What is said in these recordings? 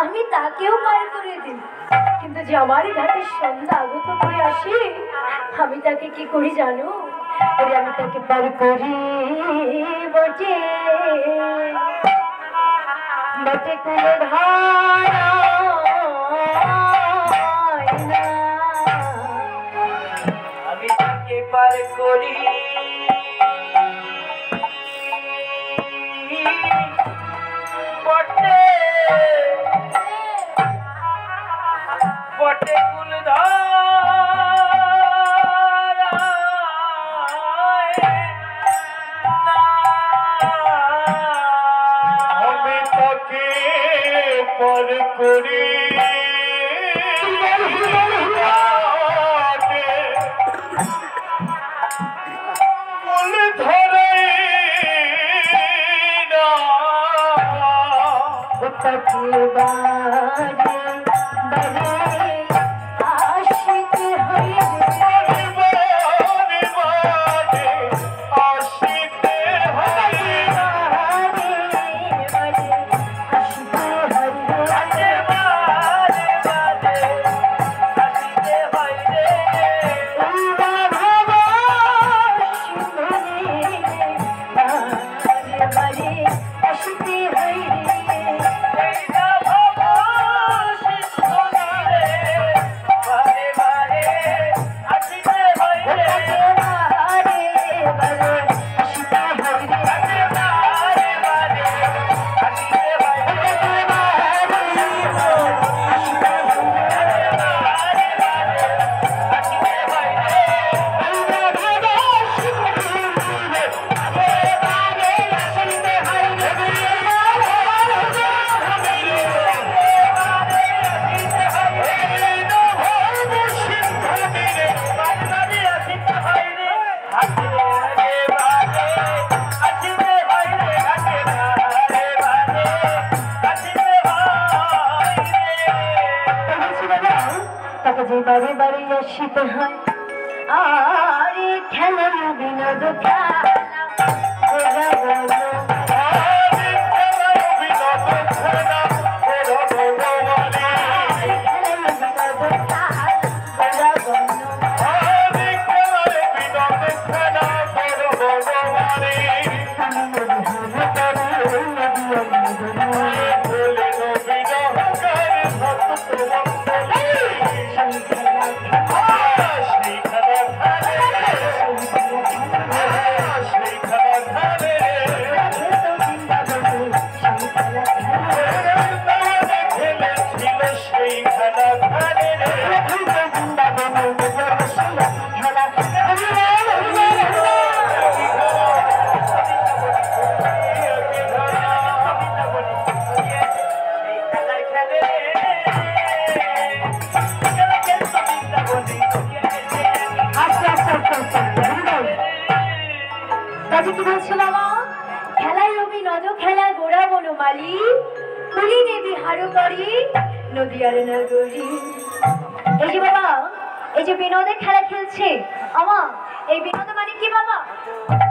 আমি তাকেও পার করে দিই, কিন্তু যে আমার ঘাটের সন্ধ্যা আগত হয়ে আসে আমি তাকে কি করি জানো? ওরে আমি তাকে পার করি বটে বটে কোনো ধারা আমি তাকে পার করি বটে বটে আমি তাকে পার করি মূল ধরে না তাকে বাড়ি বাড়ি আশিক হয়ে তাকে যে বাড়ি বাড়ি আসিতে হয় আর খেলা বিনোদ কি বলছিলাম? খেলায় রবি নদ খেলা গোড়া বনমালী তুলি দেবী হারু করি নদীয়ার নগরী। এই যে বাবা, এই যে বিনোদের খেলা খেলছে আমা, এই বিনোদ মানে কি বাবা?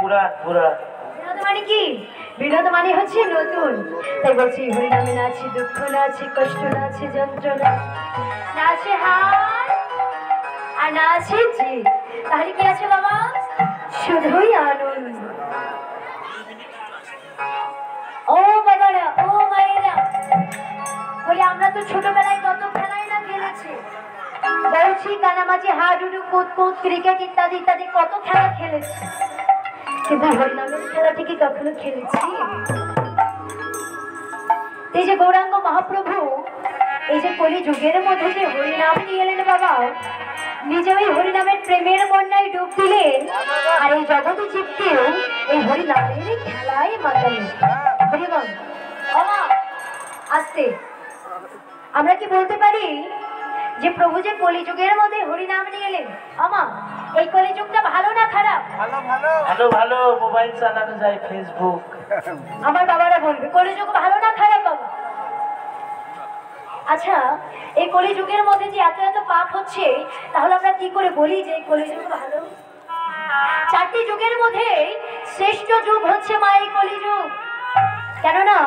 পুরাণ পুরাণ বিনোদ মানে কি? বিনোদ মানে হচ্ছে নতুন। তাই বলছি হরিনামে না আছে দুঃখ, না আছে কষ্ট, না আছে যন্ত্রণা, না আছে হার আর না আছে জিত। তাহলে কি আছে বাবা? শুধুই আনন্দ। ও বাবারা, ও মায়েরা, বলি আমরা তো ছোটবেলায় কত খেলাই না খেলেছি। বলছি কানামাছি, হাডুডু, কুতকুত, ক্রিকেট ইত্যাদি ইত্যাদি কত খেলা খেলেছি, কিন্তু হরিনামের খেলাটি কি কখনো খেলেছি? এই যে গৌরাঙ্গ মহাপ্রভু এই যে কলি যুগের মধ্যে যে হরিনাম নিয়ে এলেন বাবা, নিজে ওই হরিনামের প্রেমের বন্যায় ডুব দিলেন, আর এই জগতে জীবকেও এই হরিনামের খেলায় মাতালেন। হরিবল আমা আস্তে, আমরা কি বলতে পারি যে প্রভু যে কলিযুগের মধ্যে হরিনাম নিয়ে এলেন? আমা এই কলিযুগটা ভালো না খারাপ? ভালো ভালো ভালো ভালো। মোবাইল চালানো যায়, ফেসবুক। আমার বাবারা বলবে কলিযুগ ভালো না খারাপ বাবা? আচ্ছা, এই কলিযুগের মধ্যে যে এত এত পাপ হচ্ছে, তাহলে আমরা কি করে বলি যে এই কলিযুগ ভালো? চারটি যুগের মধ্যে শ্রেষ্ঠ যুগ হচ্ছে মা এই কলিযুগ। কেননা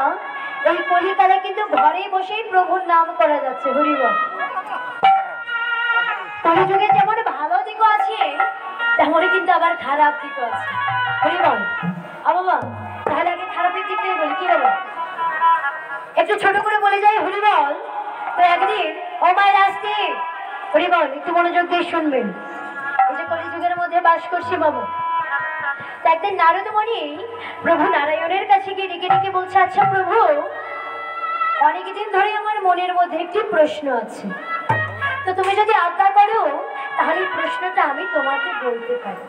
এই কলিকালে কিন্তু ঘরে বসেই প্রভুর নাম করা যাচ্ছে। হরিবল। কলিযুগে যেমন ভালো দিকও আছে, তেমনই কিন্তু আবার খারাপ দিকও আছে। হরিবল। বাবা, তাহলে আগে খারাপের দিকটাই বলি, কি বলো? একটু ছোট করে বলে যাই হরিবল। তো একদিন ও মায়ের আসতে হরিবল, একটু মনোযোগ দিয়ে শুনবেন। এই যে কলিযুগের মধ্যে বাস করছি বাবু, একদিন নারদ মুনি প্রভু নারায়ণের কাছে গিয়ে ডেকে ডেকে বলছে, আচ্ছা প্রভু, অনেকদিন ধরে আমার মনের মধ্যে একটি প্রশ্ন আছে, তো তুমি যদি আজ্ঞা করো তাহলে প্রশ্নটা আমি তোমাকে বলতে পারি।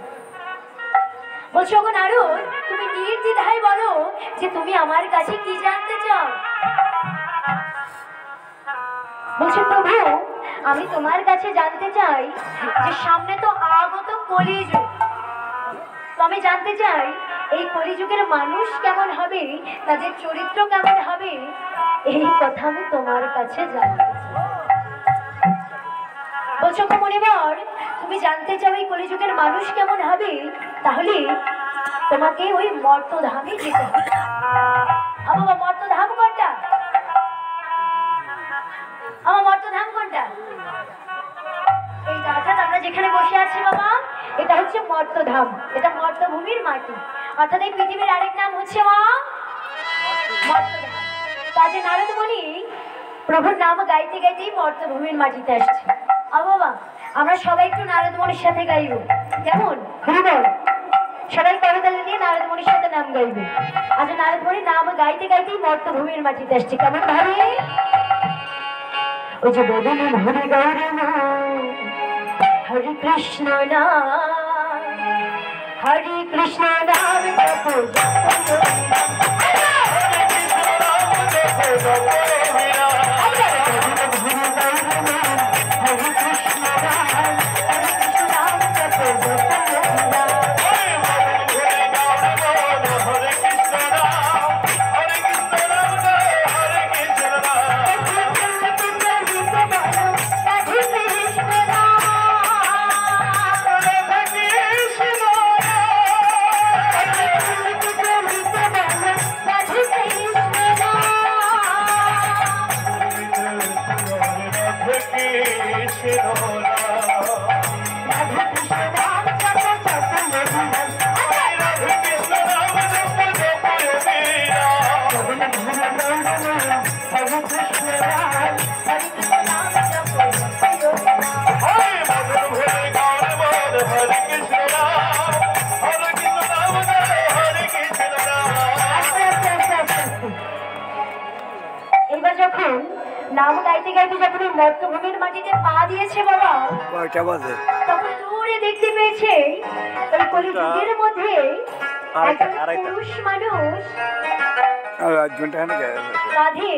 বলছো, গো নারদ, তুমি নির্দ্বিধায় বলো যে তুমি আমার কাছে কি জানতে চাও। বলছে, প্রভু, আমি তোমার কাছে জানতে চাই যে সামনে তো আগত কলিযুগ, তো আমি জানতে চাই এই কলিযুগের মানুষ কেমন হবে, তাদের চরিত্র কেমন হবে, এই কথা আমি তোমার কাছে জানতে চাই। বলছো, মনিবর, তুমি জানতে চাও এই কলিযুগের মানুষ কেমন হবে, তাহলে তোমাকে ওই মর্তধামে যেতে হবে। বাবা, মর্তধাম কোনটা? আমার মর্তধাম কোনটা? এইটা, অর্থাৎ আমরা যেখানে বসে আছি বাবা, এটা হচ্ছে মর্তধাম, এটা মর্তভূমির মাটি, অর্থাৎ এই পৃথিবীর আরেক নাম হচ্ছে মা মর্তধাম। কাজে নারদ মুনি প্রভুর নাম গাইতে গাইতেই মর্তভূমির মাটিতে আসছে। বাবা, আমরা সবাই একটু নারদ মুনির সাথে গাইব, কেমন? হরিবল। সবাই করতালি দিয়ে নারদ মুনির সাথে নাম গাইবে। আচ্ছা, নারদ মুনি নাম গাইতে গাইতেই মর্তভূমির মাটিতে আসছে, কেমন ভাবে? ওই যে বদলে হরি গৌর হরে কৃষ্ণ নাম, হরে কৃষ্ণ নাম জপো নাম গাইতে গাইতে যখন মর্তভূমির মাটিতে পা দিয়েছে বাবা, তখন দূরে দেখতে পেয়েছে ওই কলিযুগের মধ্যে একজন পুরুষ মানুষ কাঁধে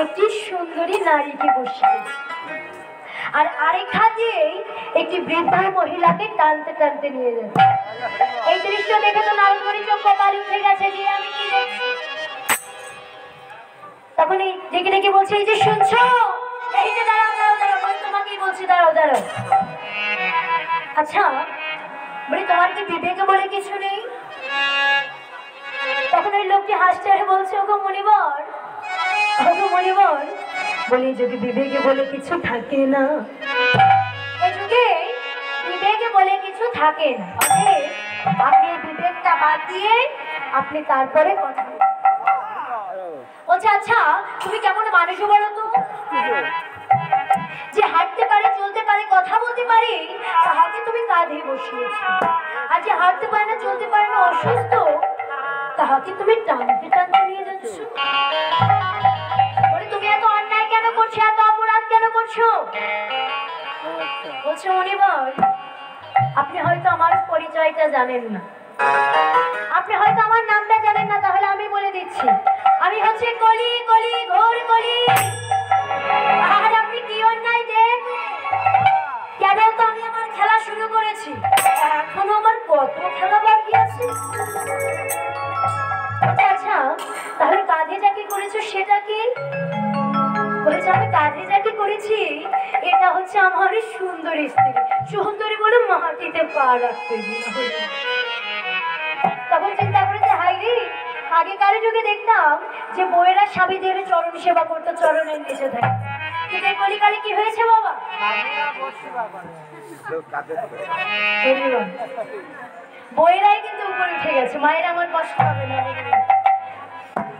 একটি সুন্দরী নারীকে বসিয়েছে, আর আরেক হাতে একটি বৃদ্ধ মহিলাকে টানতে টানতে নিয়ে যাচ্ছে। এই দৃশ্য দেখে তো নারদ মুনির চোখ কপালে উঠে গেছে যে আমি কি দেখছি। তখন এই ডেকে ডেকে বলছে, এই যে শুনছো, এই যে দাঁড়াও দাঁড়াও দাঁড়াও, আমি তোমাকেই বলছি, দাঁড়াও দাঁড়াও। আচ্ছা, বলি তোমার কি বিবেকে বলে কিছু নেই? তখন ওই লোকটি হাসতে আর বলছে, ওগো মনিবর, ওগো মনিবর, বলি যুগে বিবেকে বলে কিছু থাকে না, এই যুগে বিবেকে বলে কিছু থাকে না, আপনি বিবেকটা বাদ দিয়ে আপনি তারপরে কথা বলছে। আচ্ছা, তুমি কেমন মানুষ বলো তো, যে হাঁটতে পারে, চলতে পারে, কথা বলতে পারে, তাহাকে তুমি কাঁধে বসিয়েছো, আর যে হাঁটতে পারে না, চলতে পারে না, অসুস্থ, তাহাকে তুমি টানতে টানতে নিয়ে যাচ্ছ। বলে তুমি এত অন্যায় কেন করছো, এত অপরাধ কেন করছো? বলছে, মনিবর, আপনি হয়তো আমার পরিচয়টা জানেন না, আপনি হয়তো আমার নামটা জানেন না, তাহলে আমি বলে দিচ্ছি, আমি হচ্ছে কলি, কলি, ঘোর কলি। আর আপনি কি অন্যায় দেখ, কেবল তো আমি আমার খেলা শুরু করেছি, এখনো আমার কত খেলা বাকি আছে। আচ্ছা, তাহলে কাঁধে যাকে করেছো সেটা কি? বলেছে, আমি কাঁধে যাকে করেছি এটা হচ্ছে আমার সুন্দরী স্ত্রী, সুন্দরী বলে মাটিতে পা রাখতে দিন। তখন চিন্তা করেছে, হাই রে, আগেকার যুগে দেখতাম যে বউয়েরা স্বামীদের চরণ সেবা করতো, চরণের নিচে থাকে। কিন্তু এই কলিকালে কি হয়েছে বাবা? বউয়েরাই কিন্তু উপরে উঠে গেছে, মায়েরা আমার কষ্ট হবে না।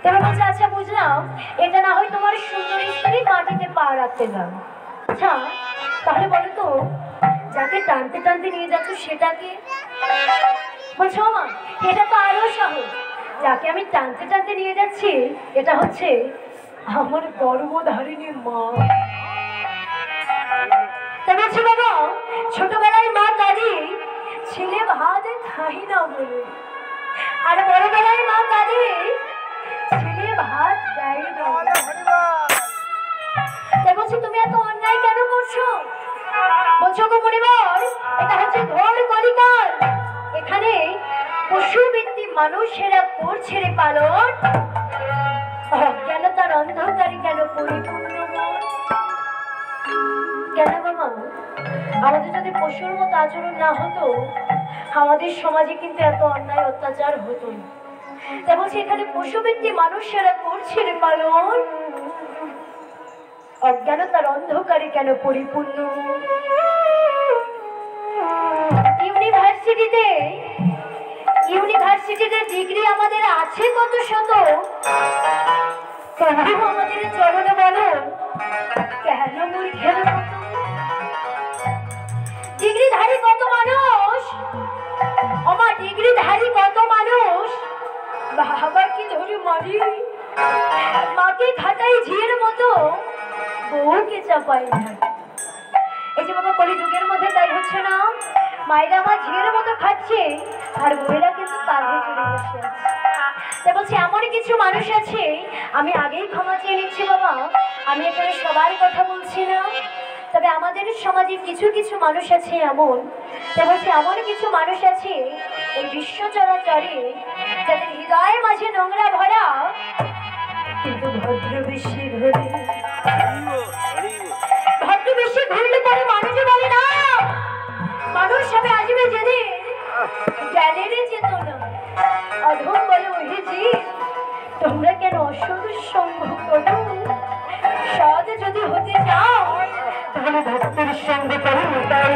তবে বলছে আচ্ছা বুঝলাম, এটা না হয় তোমার সুন্দর স্ত্রী মাটিতে পা রাখতে যাও। আচ্ছা তাহলে বলো তো, যাকে টানতে টানতে নিয়ে যাচ্ছ সেটাকে? বলছো মা এটা তো আরো সহজ, যাকে আমি টানতে টানতে নিয়ে যাচ্ছি এটা হচ্ছে আমার গর্ভধারিণী মা। তা বলছি বাবা, ছোটবেলায় মা কাঁদে ছেলে ভাত খাই না বলে, আর বড়বেলায় মা কাঁদে ছেলে ভাত দেয় না। তাই বলছি তুমি এত অন্যায় কেন করছো? বলছো গো পরিবার, এটা হচ্ছে ঘোর কলিকাল। এখানে পশুবৃত্তি মানুষেরা করছে রে পালন, অজ্ঞানতার অন্ধকারে কেন পরিপূর্ণ মন? কেন বাবা, আমাদের যদি পশুর মতো আচরণ না হতো, আমাদের সমাজে কিন্তু এত অন্যায় অত্যাচার হতো না। তাই বলছি এখানে পশুবৃত্তি মানুষেরা করছে রে পালন, অজ্ঞানতার অন্ধকারে কেন পরিপূর্ণ? ইউনিভার্সিটিতে ডিগ্রি আমাদের আছে কত শত, তবু আমাদের চরণে বলো কেন মূর্খের মতো? ডিগ্রিধারী কত মানুষ, আমার ডিগ্রিধারী কত মানুষ বাবাকে ধরে মারি, মাকে খাটাই ঝিয়ের মতো, বউকে চাপাই না। এই যে বাবা কলিযুগের মধ্যে তাই হচ্ছে না, মায়েরা আমার ঝিয়ের মতো খাচ্ছে আর বউয়েরা কিন্তু কাঁধে চড়ে বসে আছে। তাই বলছি এমন কিছু মানুষ আছে, আমি আগেই ক্ষমা চেয়ে নিচ্ছি বাবা, আমি এখানে সবার কথা বলছি না, তবে আমাদের সমাজে কিছু কিছু মানুষ আছে এমন, তাই বলছি এমন কিছু মানুষ আছে এই বিশ্ব চরাচরে যাদের হৃদয়ের মাঝে নোংরা ভরা, কিন্তু ভদ্র বেশি ঘুরে, ভদ্র বেশি ঘুরলে পরে মানুষ বলে না মানুষ সবে আসবে যেদিন জ্ঞানের চেতনা, অধম বলে ওহে জি তোমরা কেন অসৎ সঙ্গ করো? সৎ যদি হতে চাও তাহলে ভক্তের সঙ্গে করো, তাই